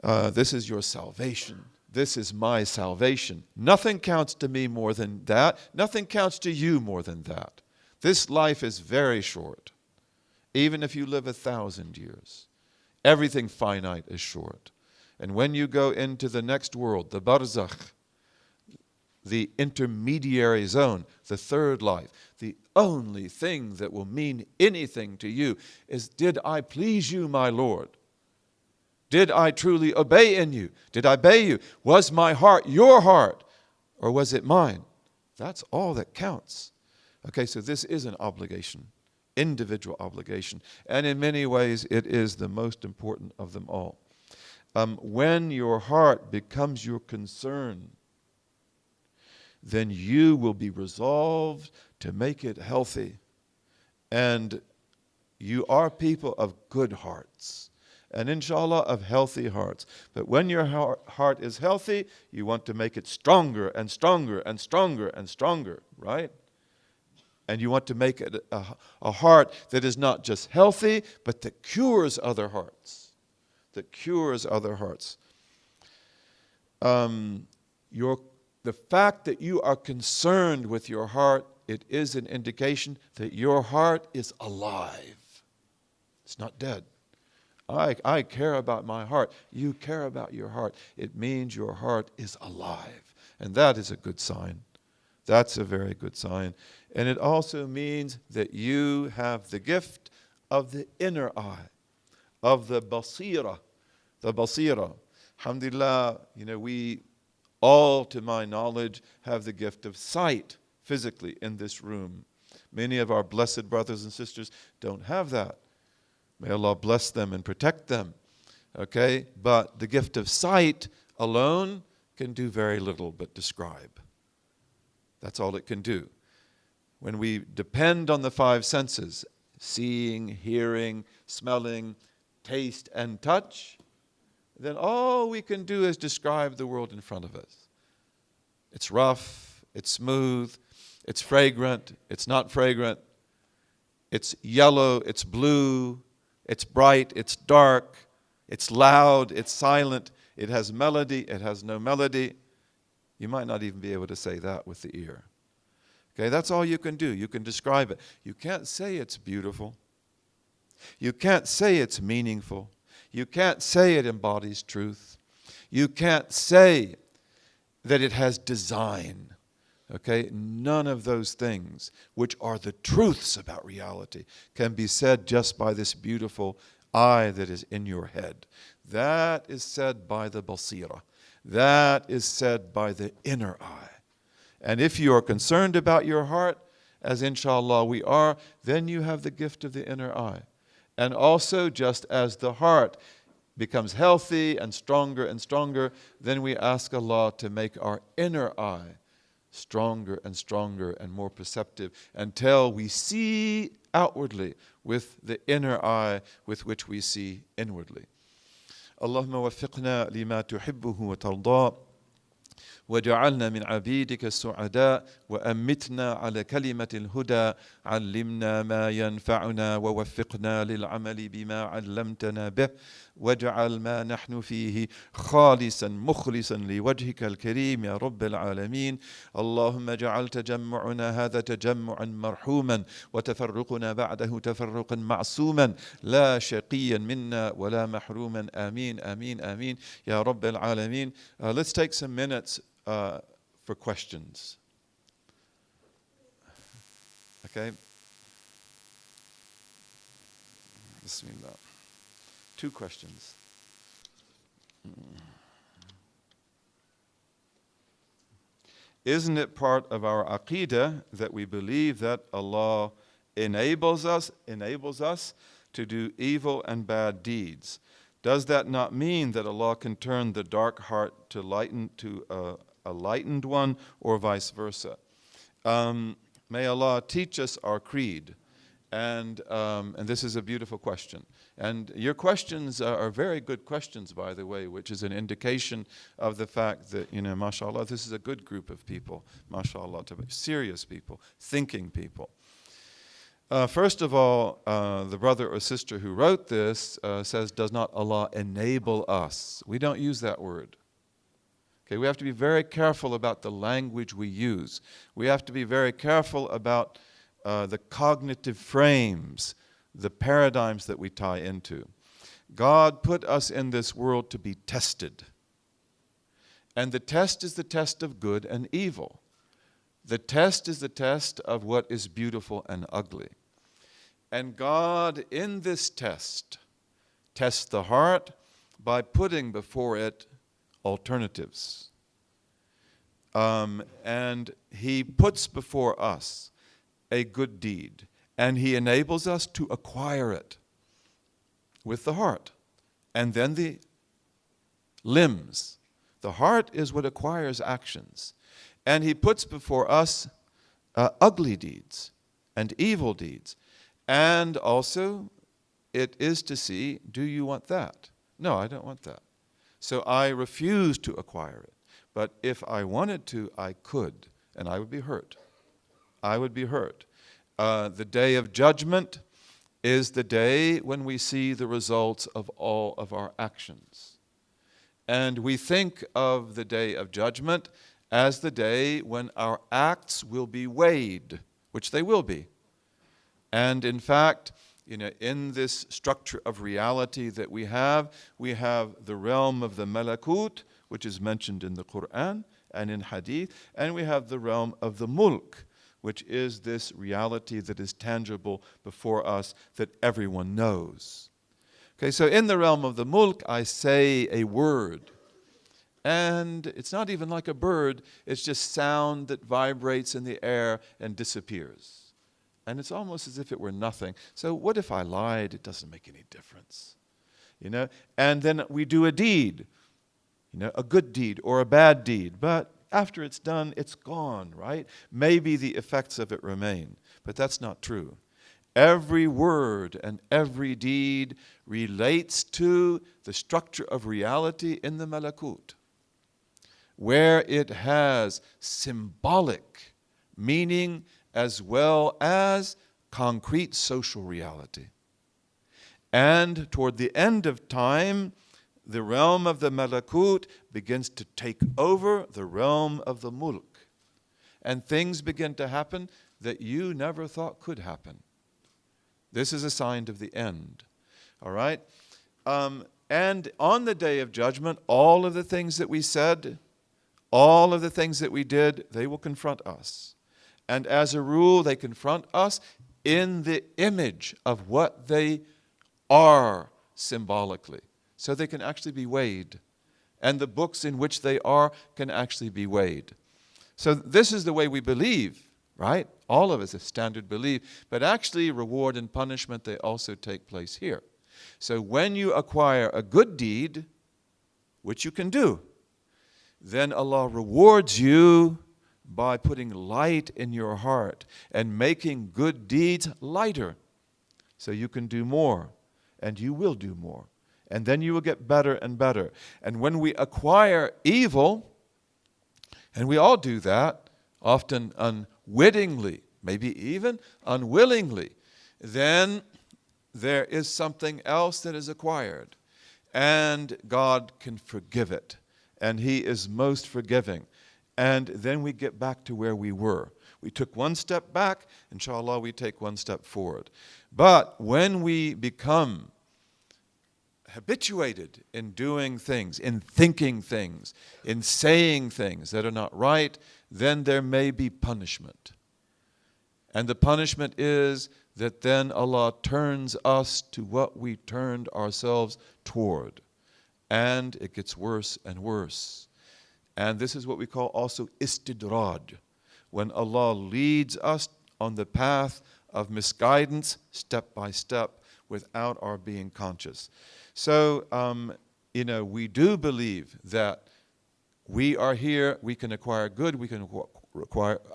This is your salvation. This is my salvation. Nothing counts to me more than that. Nothing counts to you more than that. This life is very short. Even if you live 1,000 years, everything finite is short. And when you go into the next world, the barzakh, the intermediary zone, the third life, the only thing that will mean anything to you is, did I please you, my Lord? Did I truly obey in you? Did I obey you? Was my heart your heart, or was it mine? That's all that counts. Okay, so this is an obligation, individual obligation. And in many ways, it is the most important of them all. When your heart becomes your concern, then you will be resolved to make it healthy. And you are people of good hearts. And inshallah, of healthy hearts. But when your heart is healthy, you want to make it stronger and stronger and stronger and stronger, right? And you want to make it a heart that is not just healthy, but that cures other hearts. That cures other hearts. The fact that you are concerned with your heart, it is an indication that your heart is alive. It's not dead. I care about my heart. You care about your heart. It means your heart is alive. And that is a good sign. That's a very good sign. And it also means that you have the gift of the inner eye, of the basira. The basira. Alhamdulillah, we all, to my knowledge, have the gift of sight physically in this room. Many of our blessed brothers and sisters don't have that. May Allah bless them and protect them. Okay? But the gift of sight alone can do very little but describe. That's all it can do. When we depend on the five senses, seeing, hearing, smelling, taste, and touch, then all we can do is describe the world in front of us. It's rough, it's smooth, it's fragrant, it's not fragrant, it's yellow, it's blue, it's bright, it's dark, it's loud, it's silent, it has melody, it has no melody. You might not even be able to say that with the ear. Okay, that's all you can do. You can describe it. You can't say it's beautiful. You can't say it's meaningful. You can't say it embodies truth. You can't say that it has design. Okay, none of those things, which are the truths about reality, can be said just by this beautiful eye that is in your head. That is said by the basira. That is said by the inner eye. And if you are concerned about your heart, as inshallah we are, then you have the gift of the inner eye. And also, just as the heart becomes healthy and stronger, then we ask Allah to make our inner eye stronger and more perceptive until we see outwardly with the inner eye with which we see inwardly. Allahumma waffiqna lima tuhibbuhu wa tarda وجعلنا من عبيدك السعداء وأمتنا على كلمة الهدى علمنا ما ينفعنا ووفقنا للعمل بما علمتنا به واجعل ما نحن فيه خالصا مخلصا لوجهك الكريم يا رب العالمين. اللهم اجعل تجمعنا هذا تجمعا مرحوما وتفرقنا بعده تفرقا معصوما لا شقيا منا ولا محروما. آمين آمين آمين يا رب العالمين. Let's take some minutes for questions. Okay? Bismillah. 2 questions. Isn't it part of our aqeedah that we believe that Allah enables us to do evil and bad deeds? Does that not mean that Allah can turn the dark heart to a lightened one, or vice versa? May Allah teach us our creed. And this is a beautiful question. And your questions are very good questions, by the way, which is an indication of the fact that, mashallah, this is a good group of people, mashallah, serious people, thinking people. First of all, the brother or sister who wrote this says, does not Allah enable us? We don't use that word. Okay, we have to be very careful about the language we use. We have to be very careful about the cognitive frames, the paradigms that we tie into. God put us in this world to be tested. And the test is the test of good and evil. The test is the test of what is beautiful and ugly. And God, in this test, tests the heart by putting before it alternatives. And He puts before us a good deed, and He enables us to acquire it with the heart. And then the limbs. The heart is what acquires actions. And He puts before us ugly deeds and evil deeds. And also, it is to see, do you want that? No, I don't want that. So I refuse to acquire it. But if I wanted to, I could, and I would be hurt. I would be hurt. The day of judgment is the day when we see the results of all of our actions. And we think of the day of judgment as the day when our acts will be weighed, which they will be. And in fact, in this structure of reality that we have the realm of the malakut, which is mentioned in the Quran and in Hadith, and we have the realm of the mulk, which is this reality that is tangible before us that everyone knows. Okay, so in the realm of the mulk, I say a word. And it's not even like a bird, it's just sound that vibrates in the air and disappears. And it's almost as if it were nothing. So what if I lied? It doesn't make any difference. And then we do a deed, a good deed or a bad deed. But after it's done, it's gone, right? Maybe the effects of it remain. But that's not true. Every word and every deed relates to the structure of reality in the malakut, where it has symbolic meaning as well as concrete social reality. And toward the end of time, the realm of the malakut begins to take over the realm of the mulk. And things begin to happen that you never thought could happen. This is a sign of the end. All right? And on the day of judgment, all of the things that we said, all of the things that we did, they will confront us. And as a rule, they confront us in the image of what they are symbolically. So they can actually be weighed. And the books in which they are can actually be weighed. So this is the way we believe, right? All of us, a standard belief. But actually, reward and punishment, they also take place here. So when you acquire a good deed, which you can do, then Allah rewards you by putting light in your heart and making good deeds lighter. So you can do more, and you will do more. And then you will get better and better. And when we acquire evil, and we all do that, often unwittingly, maybe even unwillingly, then there is something else that is acquired. And God can forgive it. And He is most forgiving. And then we get back to where we were. We took one step back, inshallah, we take one step forward. But when we become habituated in doing things, in thinking things, in saying things that are not right, then there may be punishment. And the punishment is that then Allah turns us to what we turned ourselves toward. And it gets worse and worse. And this is what we call also istidraj, when Allah leads us on the path of misguidance step by step without our being conscious. So, we do believe that we are here, we can acquire good, we can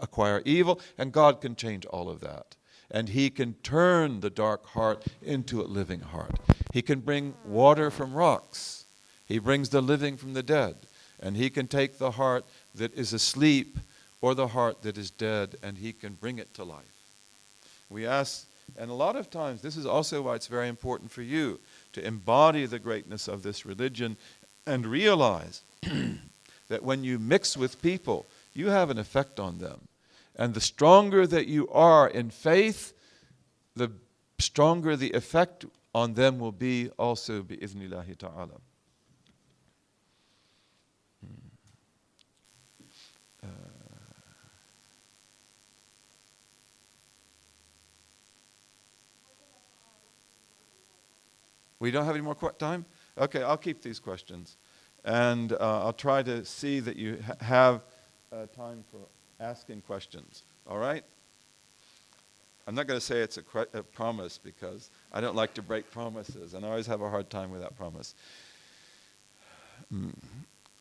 acquire evil, and God can change all of that. And He can turn the dark heart into a living heart. He can bring water from rocks. He brings the living from the dead. And He can take the heart that is asleep or the heart that is dead, and He can bring it to life. We ask And a lot of times, this is also why it's very important for you to embody the greatness of this religion and realize that when you mix with people, you have an effect on them. And the stronger that you are in faith, the stronger the effect on them will be also bi-idhnillahi ta'ala. We don't have any more time? Okay, I'll keep these questions. And I'll try to see that you have time for asking questions. All right? I'm not going to say it's a promise because I don't like to break promises, and I always have a hard time with that promise.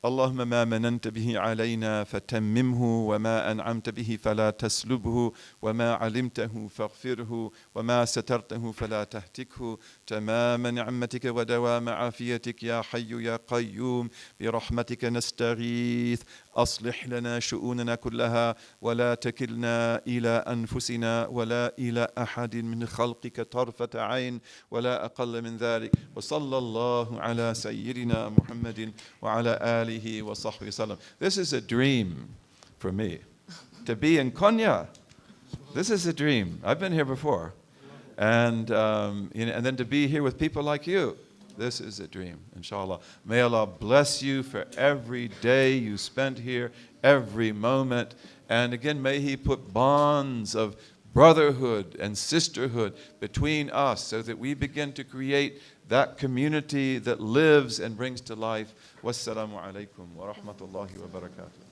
اللهم ما مننت به علينا فتممه وما أنعمت به فلا تسلبه وما علمته فاغفره وما سترته فلا تهتكه تمام نعمتك ودوام عافيتك يا حي يا قيوم برحمتك نستغيث أصلح لنا شؤوننا كلها ولا تكلنا إلى أنفسنا ولا إلى أحد من خلقك طرفة عين ولا أقل من ذلك وصلى الله على سيدنا محمد وعلى آله وصحبه وسلم. This is a dream for me. To be in Konya, this is a dream. I've been here before. And then to be here with people like you. This is a dream, inshallah. May Allah bless you for every day you spent here, every moment. And again, may He put bonds of brotherhood and sisterhood between us so that we begin to create that community that lives and brings to life. Wassalamu alaikum wa rahmatullahi wa barakatuh.